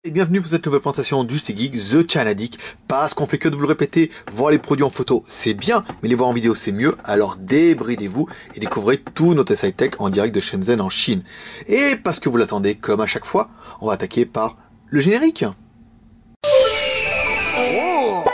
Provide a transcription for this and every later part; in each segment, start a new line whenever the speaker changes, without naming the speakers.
Et bienvenue pour cette nouvelle présentation du Geek, The Channadic, parce qu'on fait que de vous le répéter, voir les produits en photo c'est bien, mais les voir en vidéo c'est mieux, alors débridez-vous et découvrez tout notre high-tech en direct de Shenzhen en Chine. Et parce que vous l'attendez comme à chaque fois, on va attaquer par le générique. Oh!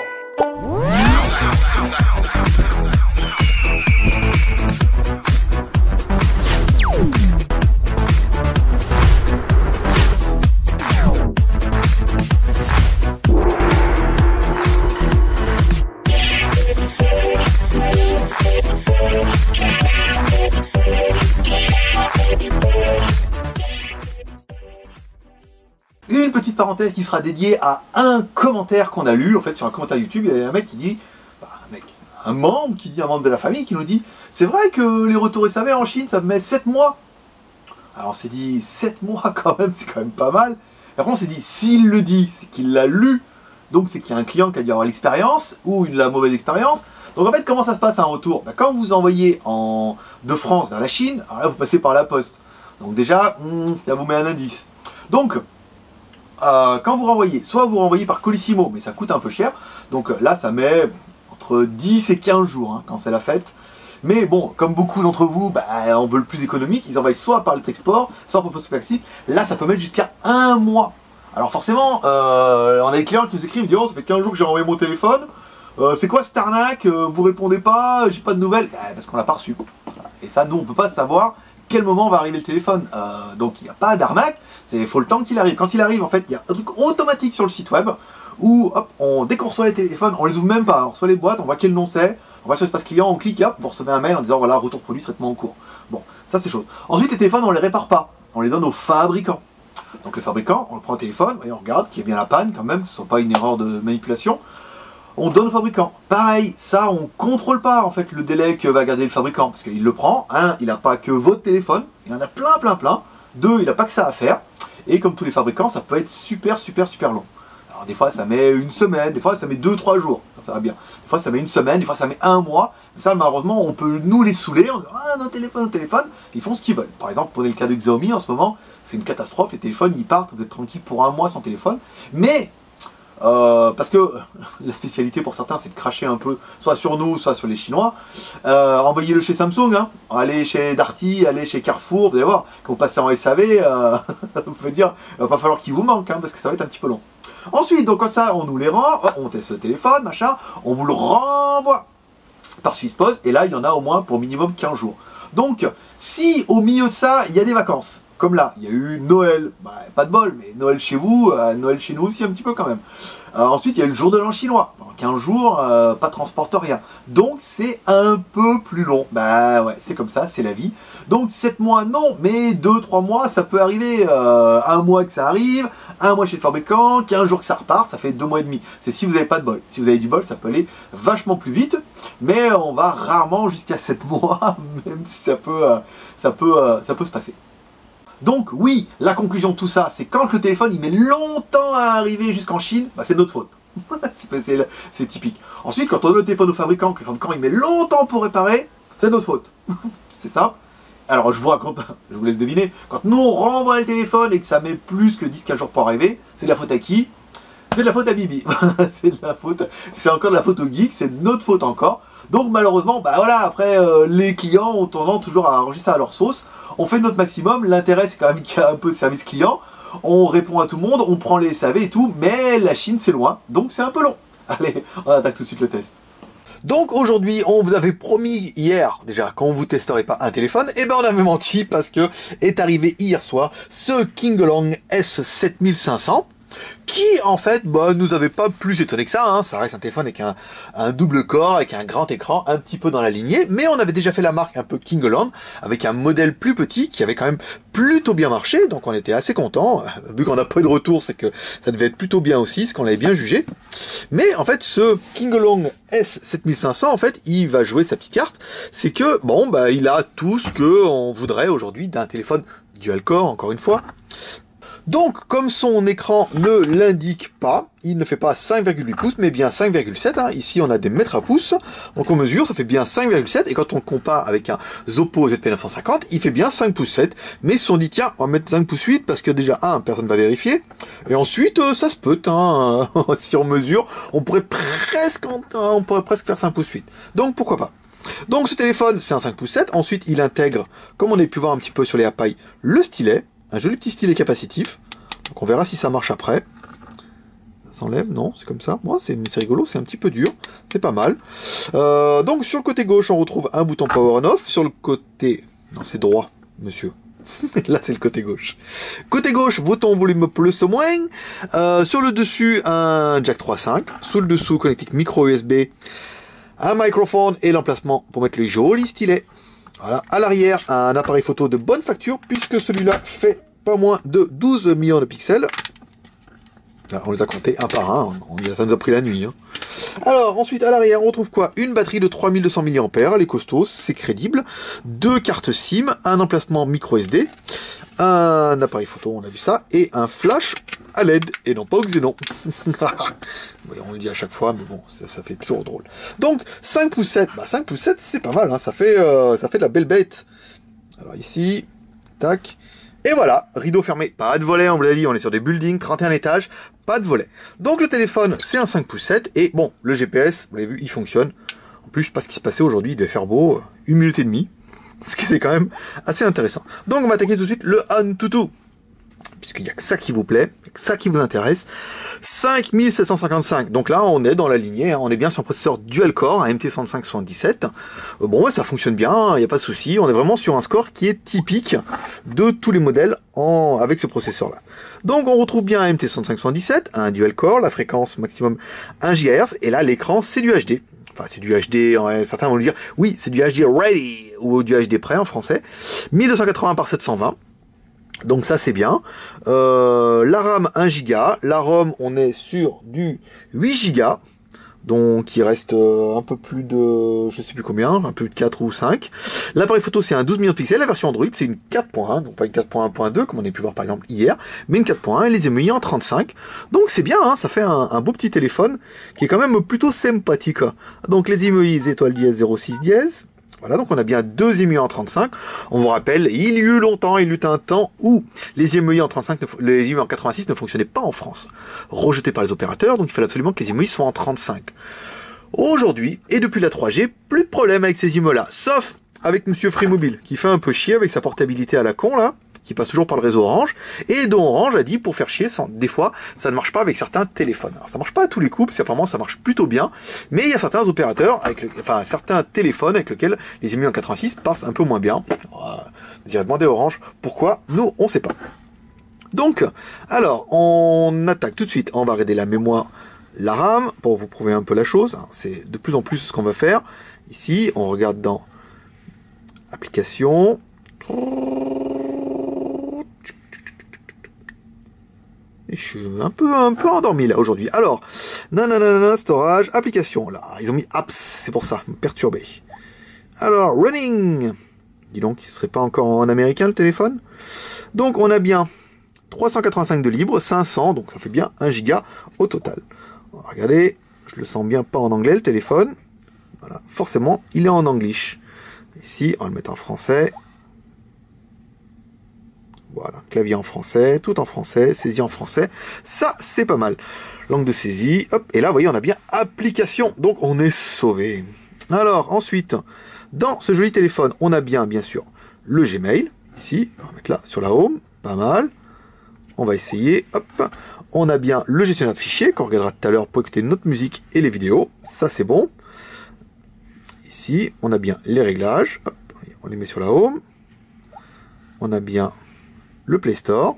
Une petite parenthèse qui sera dédiée à un commentaire qu'on a lu, en fait sur un commentaire YouTube, il y a un mec qui dit, un membre de la famille qui nous dit, c'est vrai que les retours SAV en Chine ça met 7 mois. Alors on s'est dit, 7 mois quand même, c'est quand même pas mal. Et après on s'est dit, s'il le dit, c'est qu'il l'a lu, donc c'est qu'il y a un client qui a dû avoir l'expérience, ou la mauvaise expérience. Donc en fait, comment ça se passe un retour? Quand vous envoyez de France vers la Chine, alors là vous passez par la poste. Donc déjà, ça vous met un indice. Donc, quand vous renvoyez, soit vous renvoyez par Colissimo, mais ça coûte un peu cher, donc là ça met entre 10 et 15 jours quand c'est la fête. Mais bon, comme beaucoup d'entre vous, on veut le plus économique, ils envoient soit par le Texport, soit par Post Classique. Là ça peut mettre jusqu'à 1 mois. Alors forcément, on a des clients qui nous écrivent, ils disent oh, ça fait 15 jours que j'ai envoyé mon téléphone, c'est quoi cette arnaque, vous répondez pas, j'ai pas de nouvelles, parce qu'on l'a pas reçu. Et ça, nous on peut pas savoir quel moment va arriver le téléphone. Donc il n'y a pas d'arnaque, il faut le temps qu'il arrive. Quand il arrive, en fait, il y a un truc automatique sur le site web où, hop, dès qu'on reçoit les téléphones, on les ouvre même pas. On reçoit les boîtes, on voit quel nom c'est, on va sur l'espace client, on clique, hop, vous recevez un mail en disant voilà, retour produit, traitement en cours. Bon, ça c'est chose. Ensuite, les téléphones, on les répare pas, on les donne aux fabricants. Donc le fabricant, on le prend au téléphone, et on regarde qu'il y a bien la panne quand même, que ce soit pas une erreur de manipulation. On donne au fabricant. Pareil, ça on contrôle pas en fait le délai que va garder le fabricant, parce qu'il le prend, il n'a pas que votre téléphone, il en a plein. Deux, il n'a pas que ça à faire, et comme tous les fabricants, ça peut être super long. Alors des fois ça met une semaine, des fois ça met 2-3 jours, ça va bien. Des fois ça met une semaine, des fois ça met un mois, mais ça malheureusement on peut nous les saouler, en disant nos téléphones, ils font ce qu'ils veulent. Par exemple, prenez le cas de Xiaomi en ce moment, c'est une catastrophe, les téléphones ils partent, vous êtes tranquille pour 1 mois sans téléphone, mais parce que la spécialité pour certains c'est de cracher un peu soit sur nous soit sur les Chinois. Envoyez-le chez Samsung, allez chez Darty, allez chez Carrefour, vous allez voir, quand vous passez en SAV, vous pouvez dire, il va pas falloir qu'il vous manque parce que ça va être un petit peu long. Ensuite, donc comme ça on nous les rend, on teste le téléphone, machin, on vous le renvoie par Suisse Post, et là il y en a au moins pour minimum 15 jours. Donc si au milieu de ça il y a des vacances, comme là, il y a eu Noël, pas de bol, mais Noël chez vous, Noël chez nous aussi un petit peu quand même. Ensuite, il y a eu le jour de l'an chinois. Pendant 15 jours, pas de transporte, rien. Donc, c'est un peu plus long. Ouais, c'est comme ça, c'est la vie. Donc, 7 mois, non, mais 2-3 mois, ça peut arriver. 1 mois que ça arrive, 1 mois chez le fabricant, 15 jours que ça repart, ça fait 2 mois et demi. C'est si vous n'avez pas de bol. Si vous avez du bol, ça peut aller vachement plus vite. Mais on va rarement jusqu'à 7 mois, même si ça peut se passer. Donc oui, la conclusion de tout ça, c'est quand le téléphone il met longtemps à arriver jusqu'en Chine, c'est notre faute. C'est typique. Ensuite, quand on donne le téléphone au fabricant, que le fabricant il met longtemps pour réparer, c'est notre faute. C'est ça. Alors je vous raconte, je vous laisse deviner, quand nous on renvoie le téléphone et que ça met plus que 10-15 jours pour arriver, c'est de la faute à qui? C'est de la faute à Bibi. C'est encore de la faute au geek, c'est de notre faute encore. Donc malheureusement, voilà, après les clients ont tendance toujours à arranger ça à leur sauce. On fait notre maximum, l'intérêt c'est quand même qu'il y a un peu de service client, on répond à tout le monde, on prend les SAV et tout, mais la Chine c'est loin, donc c'est un peu long. Allez, on attaque tout de suite le test. Donc aujourd'hui, on vous avait promis hier, déjà, quand vous testerez pas un téléphone, on avait menti parce que est arrivé hier soir ce Kinglong S7500, qui en fait nous avait pas plus étonné que ça, ça reste un téléphone avec un double corps, avec un grand écran, un petit peu dans la lignée, mais on avait déjà fait la marque un peu Kinglong, avec un modèle plus petit, qui avait quand même plutôt bien marché, donc on était assez content. Vu qu'on n'a pas eu de retour, c'est que ça devait être plutôt bien aussi, ce qu'on l'avait bien jugé. Mais en fait, ce Kinglong S7500, en fait, il va jouer sa petite carte, c'est que, il a tout ce qu'on voudrait aujourd'hui d'un téléphone dual-core, encore une fois. Donc, comme son écran ne l'indique pas, il ne fait pas 5,8 pouces, mais bien 5,7. Hein. Ici, on a des mètres à pouces. Donc, on mesure, ça fait bien 5,7. Et quand on compare avec un Zoppo ZP950, il fait bien 5 pouces 7. Mais ils se sont dit, tiens, on va mettre 5 pouces 8, parce que déjà, personne ne va vérifier. Et ensuite, ça se peut. Hein. Si on mesure, on pourrait presque faire 5 pouces 8. Donc, pourquoi pas. Donc, ce téléphone, c'est un 5 pouces 7. Ensuite, il intègre, comme on a pu voir un petit peu sur les appareils, le stylet. Un joli petit stylet capacitif. Donc on verra si ça marche après. Ça s'enlève, non, c'est comme ça. Moi, c'est rigolo, c'est un petit peu dur. C'est pas mal. Donc sur le côté gauche, on retrouve un bouton power on off. Sur le côté... Non, c'est droit, monsieur. Là, c'est le côté gauche. Côté gauche, bouton volume plus ou moins. Sur le dessus, un jack 3.5. Sous le dessous, connectique micro USB. Un microphone et l'emplacement pour mettre les jolis stylets. Voilà, à l'arrière, un appareil photo de bonne facture, puisque celui-là fait pas moins de 12 millions de pixels. Là, on les a comptés un par un, ça nous a pris la nuit. Hein. Alors, ensuite, à l'arrière, on trouve quoi? Une batterie de 3200 mAh, elle est costaud, c'est crédible. 2 cartes SIM, un emplacement micro SD, un appareil photo, on a vu ça, et un flash à LED, et non pas au xénon. On le dit à chaque fois, mais bon, ça fait toujours drôle. Donc, 5 pouces 7, 5 pouces 7, c'est pas mal, hein, ça fait de la belle bête. Alors ici, tac, et voilà, rideau fermé, pas de volet, on vous l'a dit, on est sur des buildings, 31 étages, pas de volet. Donc le téléphone, c'est un 5 pouces 7, et bon, le GPS, vous l'avez vu, il fonctionne. En plus, je sais pas ce qui se passait aujourd'hui, il devait faire beau, 1 minute et demie, ce qui était quand même assez intéressant. Donc on va attaquer tout de suite le Antutu. Puisqu'il n'y a que ça qui vous plaît, que ça qui vous intéresse. 5755, donc là on est dans la lignée, hein, on est bien sur un processeur dual-core, un MT6577. Bon, ouais, ça fonctionne bien, il n'y a pas de souci, on est vraiment sur un score qui est typique de tous les modèles avec ce processeur-là. Donc on retrouve bien un MT6577, un dual-core, la fréquence maximum 1 GHz, et là l'écran c'est du HD. Enfin, c'est du HD, certains vont le dire, oui, c'est du HD ready, ou du HD prêt en français. 1280 par 720. Donc ça c'est bien. La RAM 1 Go, la ROM on est sur du 8 Go, donc il reste un peu plus de, je sais plus combien, un peu de 4 ou 5. L'appareil photo c'est un 12 millions de pixels, la version Android c'est une 4.1, donc pas une 4.1.2 comme on a pu voir par exemple hier, mais une 4.1 et les EMUI en 35. Donc c'est bien, hein, ça fait un beau petit téléphone qui est quand même plutôt sympathique. Donc les EMUI étoile dièse 06 dièse. Voilà, donc on a bien 2 EMUI en 35. On vous rappelle, il y eut un temps où les EMUI en 35, les EMUI en 86 ne fonctionnaient pas en France. Rejetés par les opérateurs, donc il fallait absolument que les EMUI soient en 35. Aujourd'hui, et depuis la 3G, plus de problème avec ces EMUI-là, sauf avec Monsieur Free Mobile, qui fait un peu chier avec sa portabilité à la con, là, qui passe toujours par le réseau Orange, et dont Orange a dit, pour faire chier, des fois, ça ne marche pas avec certains téléphones. Alors, ça marche pas à tous les coups, parce qu'apparemment, ça marche plutôt bien, mais il y a certains opérateurs, certains téléphones avec lesquels les EMUI en 86 passent un peu moins bien. Vous irez demander à Orange pourquoi, nous, on sait pas. Donc, alors, on attaque tout de suite, on va regarder la mémoire, la RAM, pour vous prouver un peu la chose, c'est de plus en plus ce qu'on va faire. Ici, on regarde dans application. Je suis un peu endormi là aujourd'hui. Alors, storage, application. Là, ils ont mis apps, c'est pour ça, me perturber. Alors, running. Dis donc, il serait pas encore en américain le téléphone. Donc, on a bien 385 de libre, 500, donc ça fait bien 1 giga au total. Regardez, je le sens bien pas en anglais le téléphone. Voilà, forcément, il est en anglish. Ici, on va le mettre en français. Voilà, clavier en français, tout en français, saisie en français. Ça, c'est pas mal. Langue de saisie, hop, et là, vous voyez, on a bien application. Donc, on est sauvé. Alors, ensuite, dans ce joli téléphone, on a bien sûr, le Gmail. Ici, on va mettre là, sur la home. Pas mal. On va essayer, hop. On a bien le gestionnaire de fichiers, qu'on regardera tout à l'heure pour écouter notre musique et les vidéos. Ça, c'est bon. Ici, on a bien les réglages. Hop, on les met sur la home. On a bien le Play Store.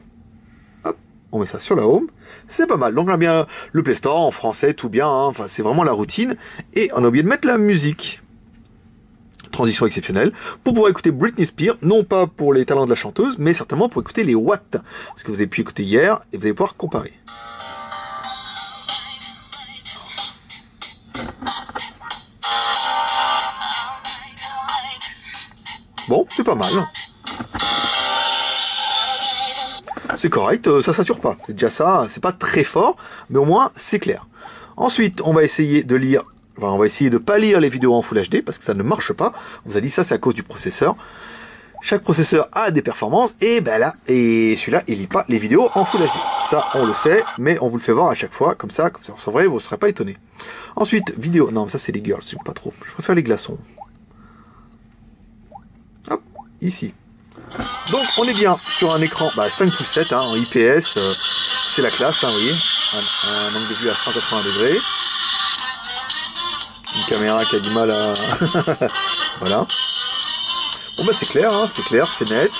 Hop, on met ça sur la home. C'est pas mal. Donc on a bien le Play Store en français, tout bien. Hein. Enfin, c'est vraiment la routine. Et on a oublié de mettre la musique. Transition exceptionnelle. Pour pouvoir écouter Britney Spears, non pas pour les talents de la chanteuse, mais certainement pour écouter les watts. Ce que vous avez pu écouter hier, et vous allez pouvoir comparer. Bon, c'est pas mal. c'est correct, ça sature pas. C'est déjà ça, c'est pas très fort, mais au moins c'est clair. Ensuite, on va essayer de lire, enfin, on va essayer de pas lire les vidéos en Full HD parce que ça ne marche pas. On vous a dit ça, c'est à cause du processeur. Chaque processeur a des performances, et ben là, et celui-là, il lit pas les vidéos en Full HD. Ça, on le sait, mais on vous le fait voir à chaque fois, comme ça c'est vrai, vous ne serez pas étonné. Ensuite, vidéo, non, ça c'est les girls, j'aime pas trop. Je préfère les glaçons. Hop, ici. Donc, on est bien sur un écran 5/7, en IPS, c'est la classe, vous voyez, un angle de vue à 180 degrés. Une caméra qui a du mal à... voilà. Bon c'est clair, c'est net.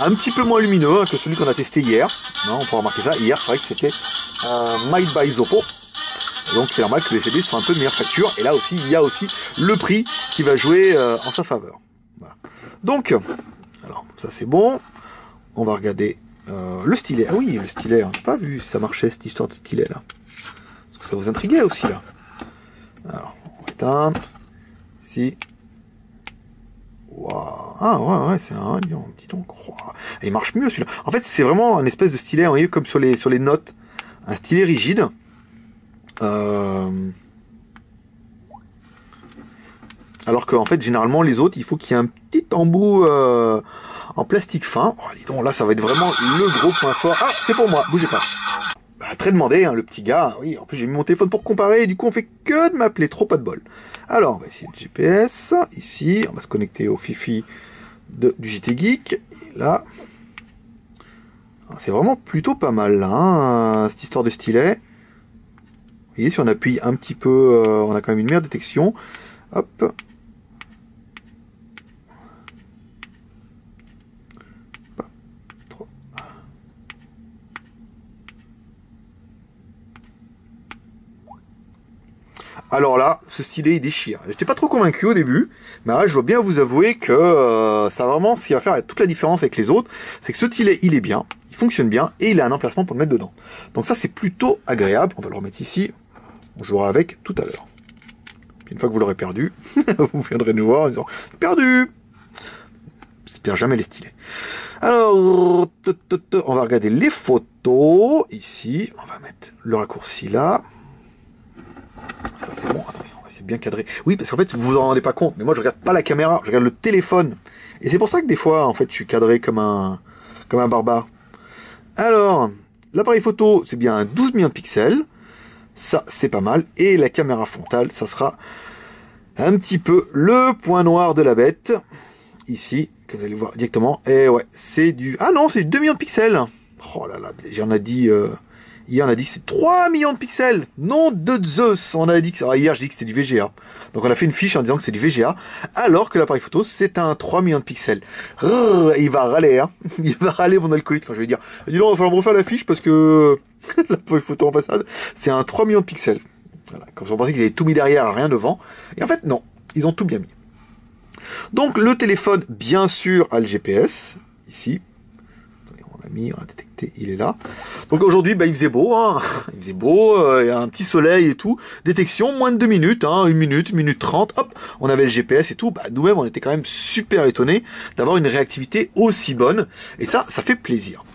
Un petit peu moins lumineux que celui qu'on a testé hier. Non, on pourra remarquer ça. Hier, c'est vrai que c'était un Made by Zoppo. Donc c'est normal que les CD soient un peu de meilleure facture. Et là aussi, il y a aussi le prix qui va jouer en sa faveur. Voilà. Donc, alors ça c'est bon. On va regarder le stylet. Ah oui, le stylet. J'ai pas vu si ça marchait cette histoire de stylet là. Parce que ça vous intriguait aussi là. Alors, on va éteindre. Ici. Wow. Ah ouais, c'est un lion, dis donc. Wow. Il marche mieux celui-là. En fait, c'est vraiment un espèce de stylet, vous voyez, comme sur les notes. Un stylet rigide. Alors qu'en fait, généralement, les autres, il faut qu'il y ait un petit embout en plastique fin. Oh, dis donc, là, ça va être vraiment le gros point fort. Ah, c'est pour moi, bougez pas. Très demandé, le petit gars. Oui, en plus, j'ai mis mon téléphone pour comparer. Et du coup, on fait que de m'appeler. Trop pas de bol. Alors, on va essayer le GPS. Ici, on va se connecter au Fifi du JT Geek. Et là, c'est vraiment plutôt pas mal, là, cette histoire de stylet. Vous voyez, si on appuie un petit peu, on a quand même une meilleure détection. Hop. Alors là, ce stylet il déchire. J'étais pas trop convaincu au début, mais là je dois bien vous avouer que ça vraiment ce qui va faire toute la différence avec les autres, c'est que ce stylet il est bien, il fonctionne bien et il a un emplacement pour le mettre dedans. Donc ça c'est plutôt agréable. On va le remettre ici. On jouera avec tout à l'heure. Une fois que vous l'aurez perdu, vous viendrez nous voir en disant perdu. J'espère jamais les stylets. Alors, on va regarder les photos ici. On va mettre le raccourci là. Ça c'est bon, attendez, on va essayer de bien cadrer. Oui, parce qu'en fait, vous vous en rendez pas compte, mais moi je regarde pas la caméra, je regarde le téléphone. Et c'est pour ça que des fois, en fait, je suis cadré comme un barbare. Alors, l'appareil photo, c'est bien un 12 millions de pixels. Ça, c'est pas mal. Et la caméra frontale, ça sera un petit peu le point noir de la bête. Ici, que vous allez voir directement. Et ouais, c'est du... Ah non, c'est du 2 millions de pixels. Oh là là, j'en ai dit... Hier, on a dit que c'est 3 millions de pixels. Non de Zeus. On a dit que... hier, je dis que c'était du VGA. Donc, on a fait une fiche en disant que c'est du VGA. Alors que l'appareil photo, c'est un 3 millions de pixels. Il va râler, hein. Il va râler, mon alcoolique, quand je vais dire. Dis donc, il va falloir me refaire la fiche parce que l'appareil photo en façade, c'est un 3 millions de pixels. Voilà. Comme si on pensait qu'ils avaient tout mis derrière, rien devant. Et en fait, non. Ils ont tout bien mis. Donc, le téléphone, bien sûr, a le GPS. Ici. On a détecté, il est là. Donc aujourd'hui, il faisait beau, hein. Il faisait beau, il y a un petit soleil et tout. Détection, moins de 2 minutes, hein, 1 minute, 1 minute 30, hop, on avait le GPS et tout. Nous-mêmes, on était quand même super étonnés d'avoir une réactivité aussi bonne. Et ça fait plaisir.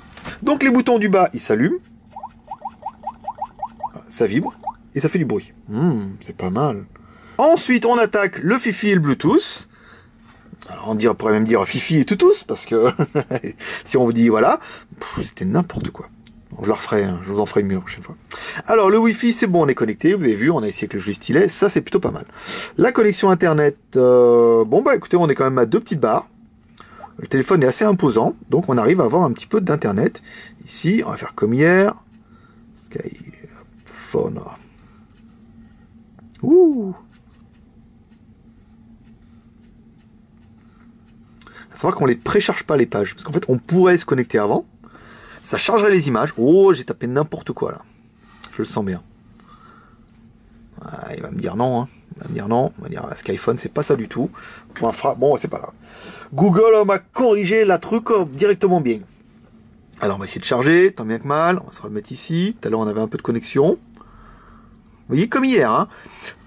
Donc les boutons du bas, ils s'allument. Ça vibre et ça fait du bruit. C'est pas mal. Ensuite, on attaque le Fifi et le Bluetooth. Alors on pourrait même dire Fifi et Toutous, parce que si on vous dit voilà, c'était n'importe quoi. Bon, je le referai, hein, je vous en ferai mieux la prochaine fois. Alors le Wi-Fi, c'est bon, on est connecté, vous avez vu, on a essayé avec le joli stylet, ça c'est plutôt pas mal. La connexion internet, écoutez, on est quand même à 2 petites barres. Le téléphone est assez imposant, donc on arrive à avoir un petit peu d'internet. Ici, on va faire comme hier. Skyphone. Ouh. Il faut savoir qu'on les précharge pas les pages, parce qu'en fait on pourrait se connecter avant, ça chargerait les images. Oh, j'ai tapé n'importe quoi là, je le sens bien. Ah, il va me dire non, hein. Il va me dire non, il va me dire Skyphone c'est pas ça du tout. Bon, c'est pas grave. Google m'a corrigé la truc directement bien. Alors on va essayer de charger, tant bien que mal, on va se remettre ici. Tout à l'heure on avait un peu de connexion. Vous voyez comme hier, hein.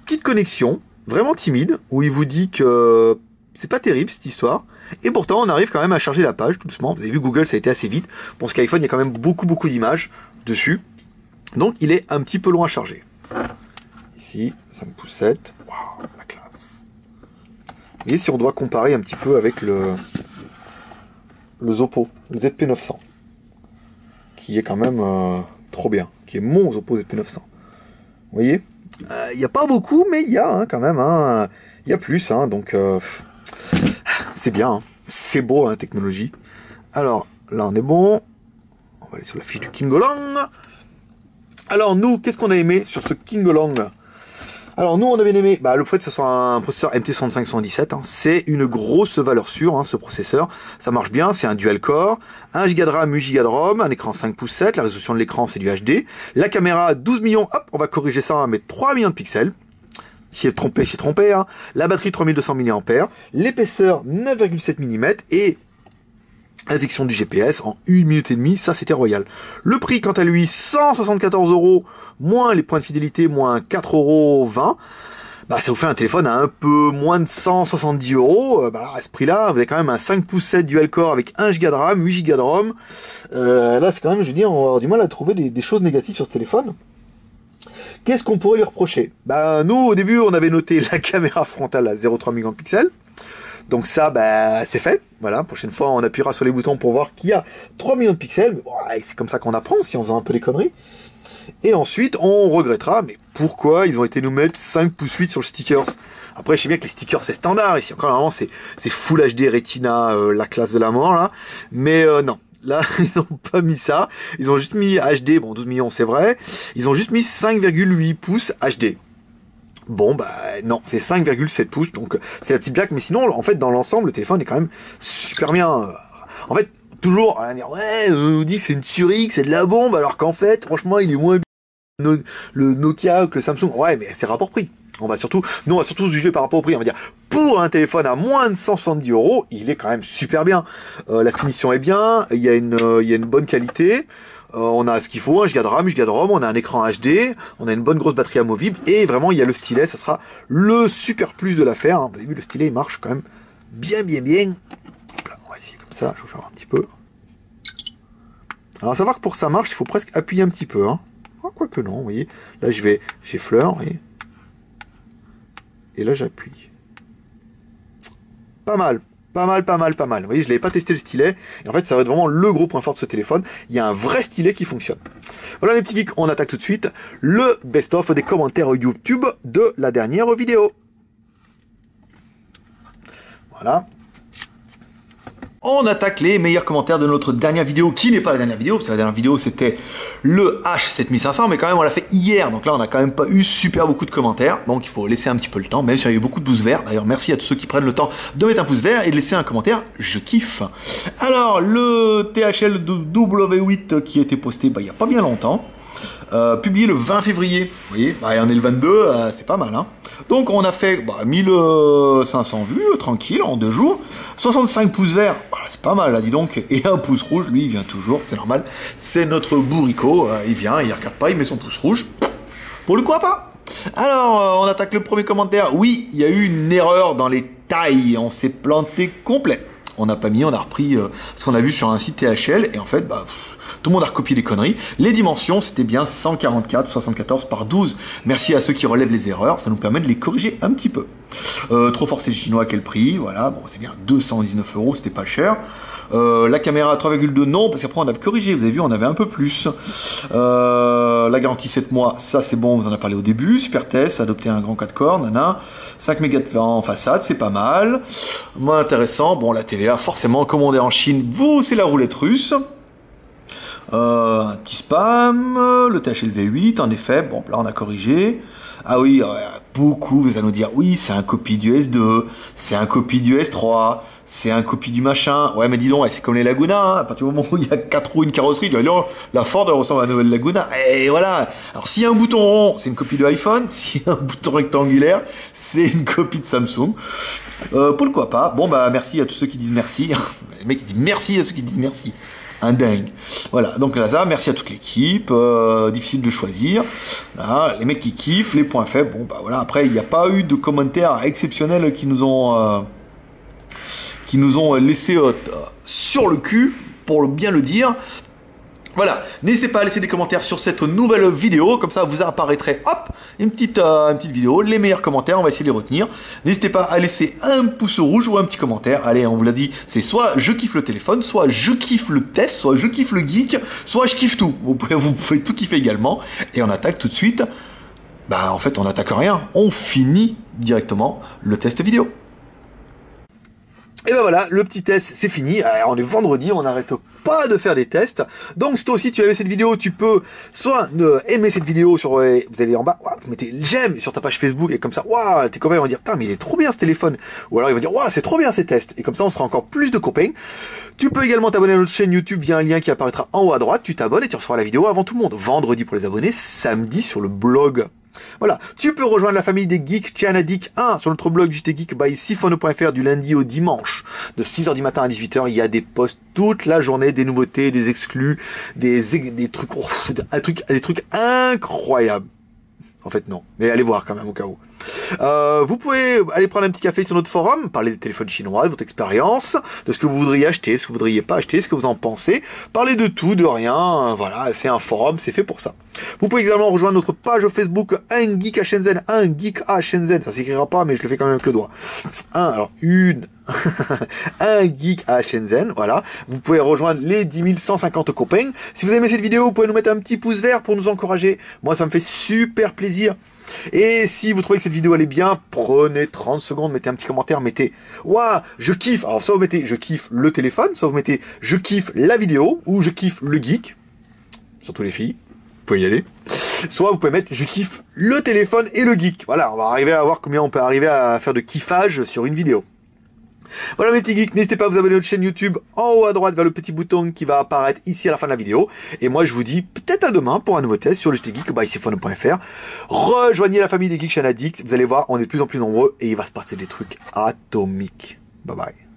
Petite connexion, vraiment timide, où il vous dit que c'est pas terrible cette histoire. Et pourtant, on arrive quand même à charger la page tout doucement. Vous avez vu, Google, ça a été assez vite. Pour ce qu'iPhone, il y a quand même beaucoup d'images dessus. Donc, il est un petit peu long à charger. Ici, 5 pouces 7. Waouh, la classe. Et si on doit comparer un petit peu avec le Zoppo, le ZP900, qui est quand même trop bien, qui est mon Zoppo ZP900. Vous voyez, il n'y a pas beaucoup, mais il y a quand même. Il y a plus, donc c'est bien. C'est beau, technologie. Alors, là, on est bon. On va aller sur la fiche du Kingolong. Alors, nous, qu'est-ce qu'on a aimé sur ce Kingolong? Alors, nous, on a bien aimé le fait que ce soit un processeur MT6517. C'est une grosse valeur sûre, ce processeur. Ça marche bien, c'est un dual-core. 1 Go de RAM, 8 Go de ROM, un écran 5 pouces 7. La résolution de l'écran, c'est du HD. La caméra, 12 millions. Hop, on va corriger ça, on va mettre 3 millions de pixels. Si j'ai trompé, c'est trompé. La batterie 3200 mAh, l'épaisseur 9,7 mm et l'injection du GPS en 1 minute et demie, ça c'était royal. Le prix quant à lui, 174 €, moins les points de fidélité, moins 4,20 €. Ça vous fait un téléphone à un peu moins de 170 €. À ce prix-là, vous avez quand même un 5 pouces 7 dual-core avec 1 Go de RAM, 8 Go de ROM. Là, c'est quand même, je veux dire, on va avoir du mal à trouver des choses négatives sur ce téléphone. Qu'est-ce qu'on pourrait lui reprocher? Nous, au début, on avait noté la caméra frontale à 0,3 mégapixels. Donc ça, c'est fait. Voilà, prochaine fois, on appuiera sur les boutons pour voir qu'il y a 3 millions de pixels. Mais bon, c'est comme ça qu'on apprend, si on faisant un peu des conneries. Et ensuite, on regrettera, mais pourquoi ils ont été nous mettre 5 pouces 8 sur le stickers? Après, je sais bien que les stickers, c'est standard. Ici, encore normalement, c'est Full HD Retina, la classe de la mort, là. Mais non. Là, ils n'ont pas mis ça. Ils ont juste mis HD. Bon, 12 millions, c'est vrai. Ils ont juste mis 5,8 pouces HD. Bon, non, c'est 5,7 pouces. Donc, c'est la petite blague. Mais sinon, en fait, dans l'ensemble, le téléphone est quand même super bien. En fait, toujours, on va dire, ouais, on nous dit que c'est une tuerie, que c'est de la bombe, alors qu'en fait, franchement, il est moins bien le Nokia que le Samsung. Ouais, mais c'est rapport prix. Nous, on va surtout se juger par rapport au prix. On va dire, pour un téléphone à moins de 170 €, il est quand même super bien. La finition est bien, il y a une bonne qualité. On a ce qu'il faut, 1 Go de RAM, 8 Go de ROM, on a un écran HD, on a une bonne grosse batterie amovible, et vraiment, il y a le stylet, ça sera le super plus de l'affaire. Vous avez vu, le stylet, il marche quand même bien. Hop là, on va essayer comme ça, je vais faire un petit peu. Alors, à savoir que pour que ça marche, il faut presque appuyer un petit peu. Quoique non, vous voyez. Là, j'effleure, et là, j'appuie. Pas mal. Vous voyez, je l'avais pas testé le stylet. Et en fait, ça va être vraiment le gros point fort de ce téléphone. Il y a un vrai stylet qui fonctionne. Voilà, mes petits geeks, on attaque tout de suite le best-of des commentaires YouTube de la dernière vidéo. Voilà. On attaque les meilleurs commentaires de notre dernière vidéo, qui n'est pas la dernière vidéo, parce que la dernière vidéo c'était le H7500, mais quand même on l'a fait hier, donc là on n'a quand même pas eu super beaucoup de commentaires, donc il faut laisser un petit peu le temps, même s'il y a eu beaucoup de pouces verts. D'ailleurs merci à tous ceux qui prennent le temps de mettre un pouce vert et de laisser un commentaire, je kiffe. Alors le THL W8 qui a été posté il n'y a pas bien longtemps, publié le 20 février, vous voyez, et on est le 22, c'est pas mal. Donc on a fait 1500 vues, tranquille, en 2 jours, 65 pouces verts, voilà, c'est pas mal là, dis donc, et un pouce rouge, lui il vient toujours, c'est normal, c'est notre bourricot, il vient, il regarde pas, il met son pouce rouge, pour le quoi pas. Alors, on attaque le premier commentaire, oui, il y a eu une erreur dans les tailles, on s'est planté complet, on n'a pas mis, on a repris ce qu'on a vu sur un site THL, et en fait, tout le monde a recopié les conneries. Les dimensions, c'était bien 144, 74 par 12. Merci à ceux qui relèvent les erreurs, ça nous permet de les corriger un petit peu. Trop fort, c'est chinois, quel prix? Voilà, bon, c'est bien 219 €, c'était pas cher. La caméra 3,2, non, parce qu'après on a corrigé, vous avez vu, on avait un peu plus. La garantie 7 mois, ça c'est bon, on vous en a parlé au début. Super test, adopter un grand 4 corps, nana. 5 mégas de en façade, c'est pas mal. Moins intéressant, bon, la TVA, forcément, commandée en Chine, vous, c'est la roulette russe. Un petit spam, le THL V8, en effet, bon, là on a corrigé. Ah oui, beaucoup, vous allez nous dire, oui, c'est un copie du S2, c'est un copie du S3, c'est un copie du machin. Ouais, mais dis donc, c'est comme les Laguna, à partir du moment où il y a 4 roues, une carrosserie, la Ford elle ressemble à la nouvelle Laguna, et voilà. Alors, s'il y a un bouton rond, c'est une copie de iPhone, s'il y a un bouton rectangulaire, c'est une copie de Samsung. Pourquoi pas? Bon, merci à tous ceux qui disent merci. Les mecs qui disent merci à ceux qui disent merci. Un dingue. Voilà, donc là, ça, merci à toute l'équipe, difficile de choisir. Là, les mecs qui kiffent, les points faibles, bon, voilà, après, il n'y a pas eu de commentaires exceptionnels qui nous ont qui nous ont laissé sur le cul, pour bien le dire. Voilà, n'hésitez pas à laisser des commentaires sur cette nouvelle vidéo, comme ça vous apparaîtrez, hop, une petite vidéo, les meilleurs commentaires, on va essayer de les retenir. N'hésitez pas à laisser un pouce rouge ou un petit commentaire, allez, on vous l'a dit, c'est soit je kiffe le téléphone, soit je kiffe le test, soit je kiffe le geek, soit je kiffe tout. Vous pouvez tout kiffer également, et on attaque tout de suite. Bah en fait on n'attaque rien, on finit directement le test vidéo. Et ben voilà, le petit test c'est fini, on est vendredi, on n'arrête pas de faire des tests. Donc si toi aussi tu as aimé cette vidéo, tu peux soit aimer cette vidéo sur, vous allez en bas, vous mettez j'aime sur ta page Facebook et comme ça, waouh, tes copains vont dire putain mais il est trop bien ce téléphone. Ou alors ils vont dire waouh c'est trop bien ces tests. Et comme ça on sera encore plus de copains. Tu peux également t'abonner à notre chaîne YouTube via un lien qui apparaîtra en haut à droite. Tu t'abonnes et tu recevras la vidéo avant tout le monde. Vendredi pour les abonnés, samedi sur le blog. Voilà, tu peux rejoindre la famille des geeks Chanadik 1 sur notre blog JTGeek by Siphonneau.fr du lundi au dimanche de 6h du matin à 18h. Il y a des posts toute la journée, des nouveautés, des exclus, des trucs, des trucs incroyables. En fait non, mais allez voir quand même au cas où. Vous pouvez aller prendre un petit café sur notre forum, parler des téléphones chinois, de votre expérience, de ce que vous voudriez acheter, ce que vous voudriez pas acheter, ce que vous en pensez, parler de tout, de rien, voilà, c'est un forum, c'est fait pour ça. Vous pouvez également rejoindre notre page Facebook Un Geek à Shenzhen, Un Geek à Shenzhen, ça s'écrira pas mais je le fais quand même avec le doigt. Un Geek à Shenzhen, voilà. Vous pouvez rejoindre les 10 150 copains. Si vous aimez cette vidéo, vous pouvez nous mettre un petit pouce vert pour nous encourager. Moi, ça me fait super plaisir. Et si vous trouvez que cette vidéo elle est bien, prenez 30 secondes, mettez un petit commentaire, mettez waouh, je kiffe. Alors soit vous mettez je kiffe le téléphone, soit vous mettez je kiffe la vidéo ou je kiffe le geek. Surtout les filles, vous pouvez y aller. Soit vous pouvez mettre je kiffe le téléphone et le geek. Voilà, on va arriver à voir combien on peut arriver à faire de kiffage sur une vidéo. Voilà mes petits geeks, n'hésitez pas à vous abonner à notre chaîne YouTube en haut à droite vers le petit bouton qui va apparaître ici à la fin de la vidéo. Et moi je vous dis peut-être à demain pour un nouveau test sur le JTGeek by Siphonneau.fr. Rejoignez la famille des geeks Chanadik, vous allez voir, on est de plus en plus nombreux et il va se passer des trucs atomiques. Bye bye.